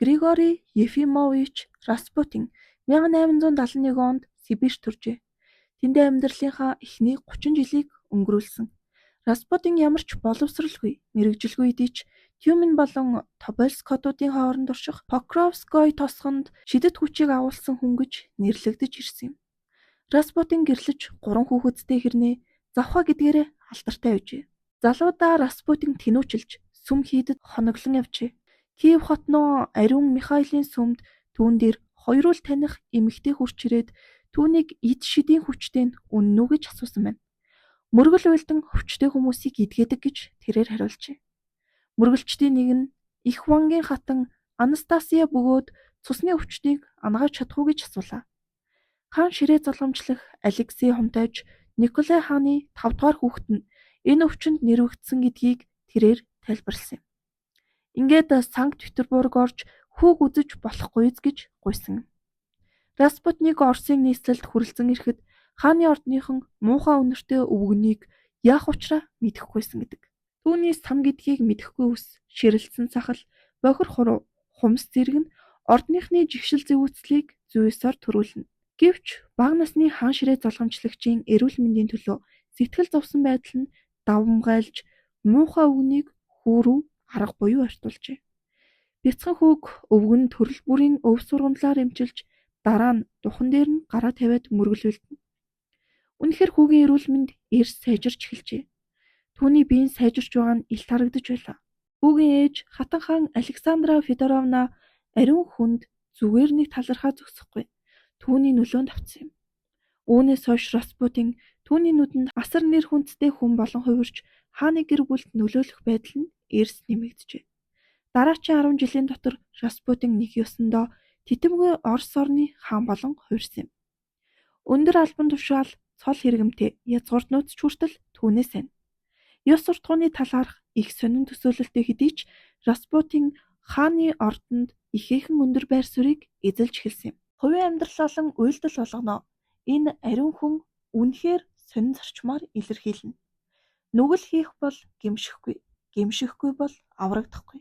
Григорий Ефимович Распутин 1871 онд Сибирьт төржээ. Тэндээ амьдралынхаа эхний 30 жилийг өнгөрүүлсэн. Распутин ямар ч боловсралгүй, мэргэжилгүй идэж Тюмень болон Тобольскотуудын хооронд орших Покровской тосгонд шидэт хүчийг агуулсан хүн гэж нэрлэгдэж ирсэн юм. Распутин гэрлэж 3 хүүхэдтэй хэрнээ завха гэдгээрээ алдартай байжээ. Залуудаа Распутин тэнүүчилж сүм хийдэд хоноглон явжээ. Киев хотноо ариун Михаилийн сүмд түүн дээр хоёрул таних эмэгтэй хурч ирээд түүнийг эд шидийн хүчтэй нь үнэн үү гэж асуусан байна. Мөргөл уйлдан өвчтэй хүмүүсийг идгээдэг гэж тэрээр хариулжээ. Мөргөлчдийн нэг нь их вангийн хатан Анастасия бөгөөд цусны өвчтийг ангааж чадах уу гэж асуулаа. Хаан ширээ залгамжлах Алексей Хомтойч Николай хааны 5 дугаар хүүхэд нь энэ өвчнөд нэрвэгдсэн гэдгийг тэрээр тайлбарласан юм. Ингээд Санкт Петербург орж хүүг үзэж болохгүй гэж гуйсан. Распутныг Оросын нийслэлд хүрлцэн ирэхэд хааны ордныхон муухай үнэртэй өвгөнийг яах учраа мэдэхгүйсэн гэдэг. Түүний сам гэдгийг мэдэхгүй ус ширэлцэн сахал бохир хуруу хумс зэрэг нь ордныхны жигшил зэвүүцлийг зүйсээр төрүүлнэ. Гэвч бага насны хаан ширээ залгамжлагчийн эрүүл мэндийн төлөө сэтгэл зовсон байдал нь давмгайлж муухай өвгөнийг хүүрүү арга буюу артуулжээ. Бяцхан хүүг өвгөн төрөл бүрийн өв сургамлаар эмчилж дараа нь духан дээр нь гараа тавиад мөргөлүүлдэнэ. Үнэхээр хүүгийн эрүүл мэнд эрс сайжирч эхэлжээ. Түүний биеийн сайжирч байгаа нь илт харагдаж байлаа. Хүүгийн ээж хатан хаан Александра Федоровна ариун хүнд зүгээр нэг талархаа зогсохгүй. Түүний нөлөөнд авсан юм. Үүнээс хойш Распутин түүний нүдэнд асар нэр хүндтэй хүн болон хувирч хааны гэр бүлд нөлөөлөх байдал нь эрс нэмэгджээ. Дараачийн 10 жилийн дотор Распутин нэг ёсондоо титэмгүй Орос орны хаан болон хувирсан юм. Өндөр албан тушаал, цол хэрэгэмтэй язгууртнууд ч хүртэл түүнээс байна. Ёс суртахууны талаарх их сонин төсөөлөлтөй хэдий ч Распутин хааны ордонд ихээхэн өндөр байр суурийг эзэлж эхэлсэн юм. Хувийн амьдрал болон уйлдал болгоно энэ ариун хүн үнэхээр сонин зарчмаар илэрхийлнэ. Нүгэл хийх бол гэмшихгүй, гэмшихгүй бол аврагдахгүй.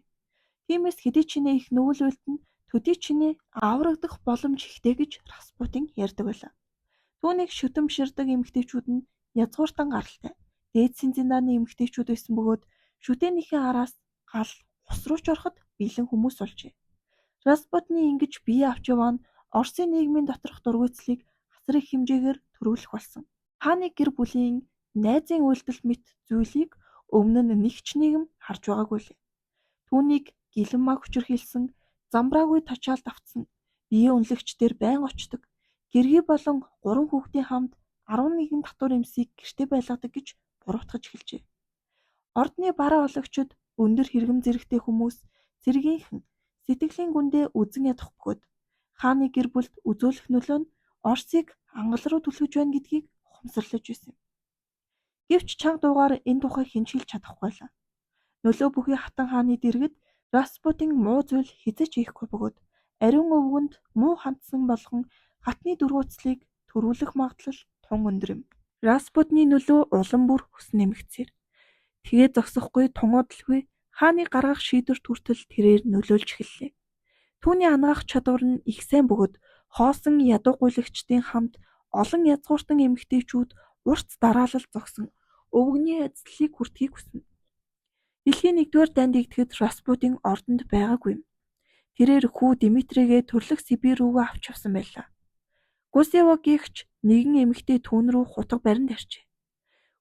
Тиймээс хэдий чинээ их нүгэл уйлдана, төдий чинээ аврагдах боломж ихтэй гэж Распутин ярьдаг байлаа. Түүнийг шүтэмширдэг эмэгтэйчүүд нь язгууртан гаралтай. Дээдсийн зиндааны эмэгтэйчүүд байсан бөгөөд шүтээнийхээ араас гал ус руу ч ороход бэлэн хүмүүс болжээ. Распутины ингэж бие авч яваа нь Оросын нийгмийн доторх дургуйцлыг асар их хэмжээгээр төрүүлэх болсон. Хааны гэр бүлийн найзын үйлдэл мэт зүйлийг өмнө нь нэг ч нийгэм харж байгаагүй лээ. Түүнийг гэлэн маг хүчирхийлсэн, замбраагүй тачаалд автсан, бие үнэлэгчдэр байн очдог, гэргий болон 3 хүүхдийн хамт 11 татвар эмсийг гэртээ байлгадаг гэж буруутгаж эхэлжээ. Ордны бараа олагчид өндөр хэрэгэм зэрэгтэй хүмүүс зэргийнхэн сэтгэлийн гүндээ үзэн ядах бөгөөд хааны гэр бүлд үзүүлэх нөлөө нь Оросыг ангал руу түлхэж байна гэдгийг ухамсарлаж байсан юм. Гэвч чанга дуугаар энэ тухай хэн ч хэлж чадахгүй байлаа. Нөлөө бүхий хатан хааны дэргэд Распутин муу зүйл хизэж хийхгүй бөгөөд ариун өвгөнд муу хандсан болгон хатны дургуйцлыг төрүүлэх магадлал тун өндөр юм. Распутины нөлөө улам бүр өс нэмэгцээр. Тэгээ зогсохгүй тунгуудлгүй хааны гаргах шийдвэрт хүртэл тэрээр нөлөөлж эхэллээ. Түүний анагаах чадвар нь их сайн бөгөөд хоосон ядуу гуйлагчдын хамт олон язгууртан эмэгтэйчүүд урт дараалал зогсон өвгөний ажлыг хүртхийг хүснэ. Дэлхийн 1-р дайнд игдэхэд Распутин ордонд байгаагүй юм. Тэрээр хүү Дмитригээ төрлөх Сибирь рүүгээ авч явсан байлаа. Гусева гихч нэгэн эмэгтэй түүн рүү хутга барин тарьжээ.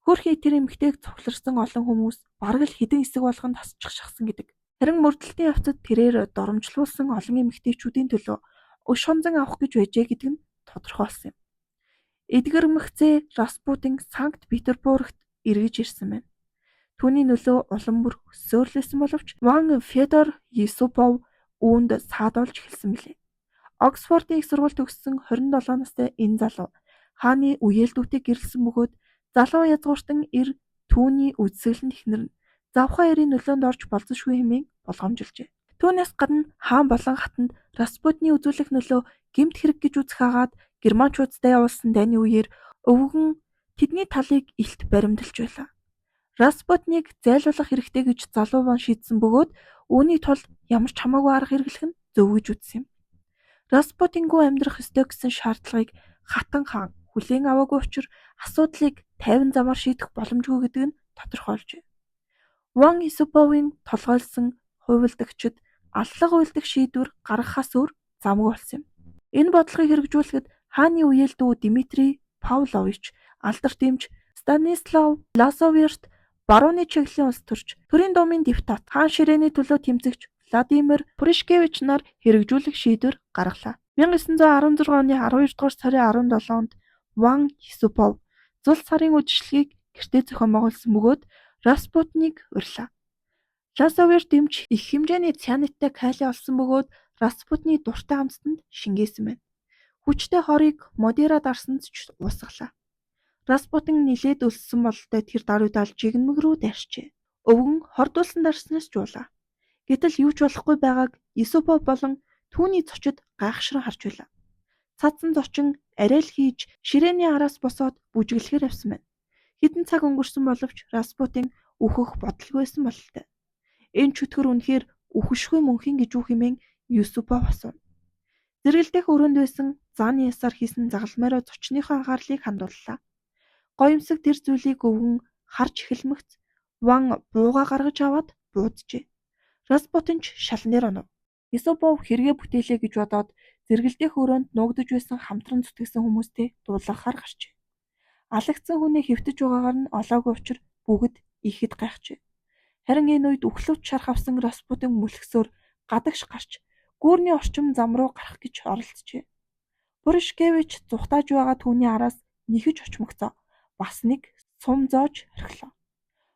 Хөрхий тэр эмэгтэйг цугларсан олон хүмүүс бараг л хідэн эсэг болгонд тасчих шахсан гэдэг. Харин мөрдөлтийн явцад тэрээр доромжлуулсан олон эмэгтэйчүүдийн төлөө өш хонзон авах гэж байжээ гэдэг нь тодорхой болсон юм. Эдгэр мөхцөө Распутин Санкт Петербургт эргэж ирсэн байна. Түүний нөлөө улам бүр өссөрлөсөн боловч Ван Федор Юсупов үүнд саадуулж эхэлсэн билээ. Оксфордын их сургууль төгссөн 27 настай энэ залуу хааны үеэлдүүтэй гэрэлсэн бөгөөд залуу язгууртан эр түүний үзэсгэлэнт эхнэр нь завхаа эрийн нөлөөнд орж болзошгүй хэмээн болгоомжилжээ. Түүнээс гадна хаан болон хатанд Распутины үзүүлэх нөлөө гэмт хэрэг гэж үзэх агаад германчуудтай явуулсан дайны үеэр өвгөн тэдний талыг илт баримталж байлаа. Распутныг зайлуулах хэрэгтэй гэж залуу ван шийдсэн бөгөөд үүний тулд ямар ч хамаагүй арга хэрэглэх нь зөв гэж үзсэн юм. Распутингүй амьдрах ёстой гэсэн шаардлагыг Хатан хаан хүлээн аваагүй учраас асуудлыг тайван замаар шийдэх боломжгүй гэдэг нь тодорхойлжээ. Ван Исуповын толгойлсон хувилдагчид аллах уйлдах шийдвэр гаргахаас өөр замгүй болсон юм. Энэ бодлогыг хэрэгжүүлэхэд хааны үеэл дүү Дмитрий Павлович, алдарт эмч Станислав Лазоверт барууны чиглэлийн улс төрч, төрийн думын депутат, хаан ширээний төлөө тэмцэгч Владимир Пуришкевич нар хэрэгжүүлэх шийдвэр гаргалаа. 1916 оны 12 дугаар сарын 17-нд Ван Исупов зул сарын үдшилгийг гэртээ зохион байгуулсан бөгөөд Распутиныг урьлаа. Лазоверт эмч их хэмжээний цианидтай калий олсон бөгөөд Распутины дуртай амтсанд шингээсэн байна. Хүчтэй хорийг Модера дарсанд ч уусгалаа. Распутин нилээд өлссөн бололтой тэр даруйдаал жигнэмэг рүү дайрчээ. Өвгөн хордуулсан дарснаас жуулаа. Гэтэл юу ч болохгүй байгааг Исупов болон түүний зочид гайхшран харж байлаа. Цадсан зочин арай л хийж ширээний араас босоод бүжиглэхээр авсан байна. Хэдэн цаг өнгөрсөн боловч Распутин үхэх бодолгүйсэн бололтой. Энэ чөтгөр үнэхээр үхэшгүй мөнхийн гэж үү хэмээн Исупов асуув. Зэрэгэлдэх өрөөнд байсан зааны ясаар хийсэн загалмайраа зочныхоо анхаарлыг хандууллаа. Гоёмсог тэр зүйлийг өвгөн харж эхэлмэгц Ван бууга гаргаж аваад бууджээ. Распутин ч шалнаар онов. Исупов хэрэгэ бүтээлээ гэж бодоод зэрэгэлдэх өрөөнд нуугдаж байсан хамтран зүтгэсэн хүмүүстэй дуулгахаар гарчээ. Алагдсан хүнээ хэвтэж байгаагаар нь олоогүй учраас бүгд ихэд гайхжээ. Харин энэ үед үхлөвч шарх авсан Распутин мөлхсөөр гадагш гарч гүүрний орчим зам руу гарах гэж оролцжээ. Пуришкевич зүхтааж байгаа түүний араас нэхэж очмогцоо бас нэг сум зоож орхилоо.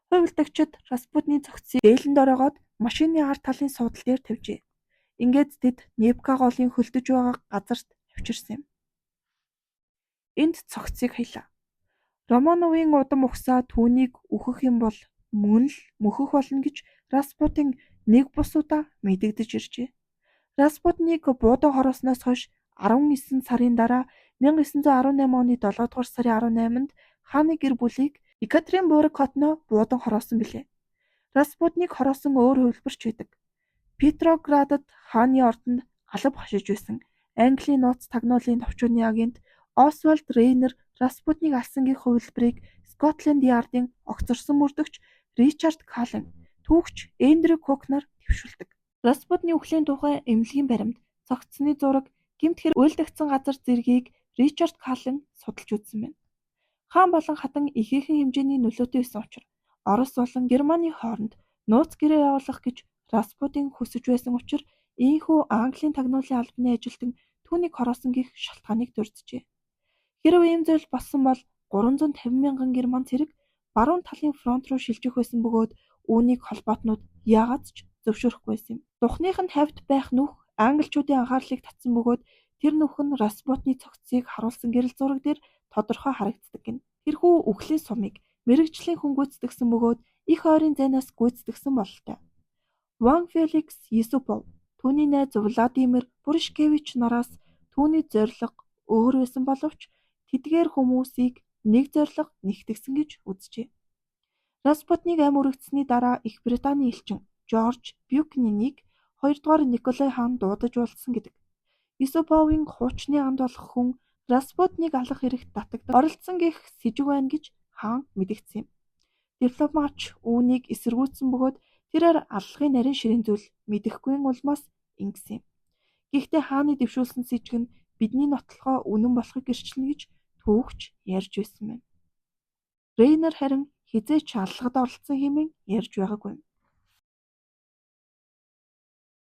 Хувилдагчид Распутины цогцыг дээлэнд оройгоод машины ард талын суудал дээр тавьжээ. Ингээд тэд Невка голын хөлдөж байгаа газарт авчирсан юм. Энд цогцыг хаялаа. Романовын удам угсаа түүнийг үхэх юм бол мөн л мөхөх болно гэж Распутин нэг бус удаа мэдэгдэж иржээ. Распутиныг буудан хороосноос хойш 19 сарын дараа 1918 оны 7 дугаар сарын 18-нд хааны гэр бүлийг Екатеринбург хотноо буудан хороосон билээ. Распутиныг хороосон өөр хувилбарч байдаг. Петроградад хааны ордонд алба хашиж байсан Английн нууц тагнуулын товчууны агент Освальд Рейнер Распутиныг алсангийн хувилбарыг Скотланд Яардын огцорсон мөрдөгч Ричард Каллен, түүхч Эндрю Кук нар дэвшүүлдэг. Распутины үхлийн тухай эмнэлгийн баримт, цогцсны зураг, гэмт хэрэг уйлдагдсан газар зэргийг Ричард Каллен судалж үзсэн байна. Хаан болон хатан ихээхэн хэмжээний нөлөөтэй байсан учраас Орос болон Германы хооронд нууц гэрээ явуулах гэж Распутин хүсэж байсан учраас ийхүү Английн тагнуулын албаны ажилтан түүнийг хороосон гэх шалтгааныг дурджээ. Хэрв ийм зүйл болсон бол 350 мянган герман цэрэг баруун талын фронт руу шилжих байсан бөгөөд үүнийг холбоотнууд яагаад ч зөвшөөрөхгүй байсан юм. Духных нь хавьд байх нүх англичуудын анхаарлыг татсан бөгөөд тэр нүх нь Распутины цогцыг харуулсан гэрэл зураг дээр тодорхой харагддаг гин. Тэрхүү үхлийн сумыг мэрэгжлийн хүн гүйцэтгэсэн бөгөөд их ойрын зайнаас гүйцэтгэсэн бололтой. Ван Феликс Исупов, түүний найз Владимир Пуришкевич нараас түүний зорилго өөр байсан боловч тэдгээр хүмүүсийг нэг зорилго нэгтгэсэн гэж үзжээ. Распутиныг ам өргөцсөний дараа Их Британий элчин Жорж Бюкеннийг 2 дугаар Николай хаан дуудаж уулзсан гэдэг. Исуповын хуучны анд болох хүн Распутиныг алах хэрэгт татагдах оролцсон гэх сэжиг байна гэж хаан мэдэгдсэн юм. Дипломатч үүнийг эсэргүүцсэн бөгөөд тэрээр аллахын нарийн ширийн зүйл мэдэхгүй улмаас ингэсэн юм. Гэхдээ хааны дэвшүүлсэн сэжиг нь бидний нотлохоо үнэн болохыг гэрчилнэ гэж түүхч ярьж байсан байна. Рейнер харин хизээч аллагад оролцсон хэмээн ярьж байгаагүй юм.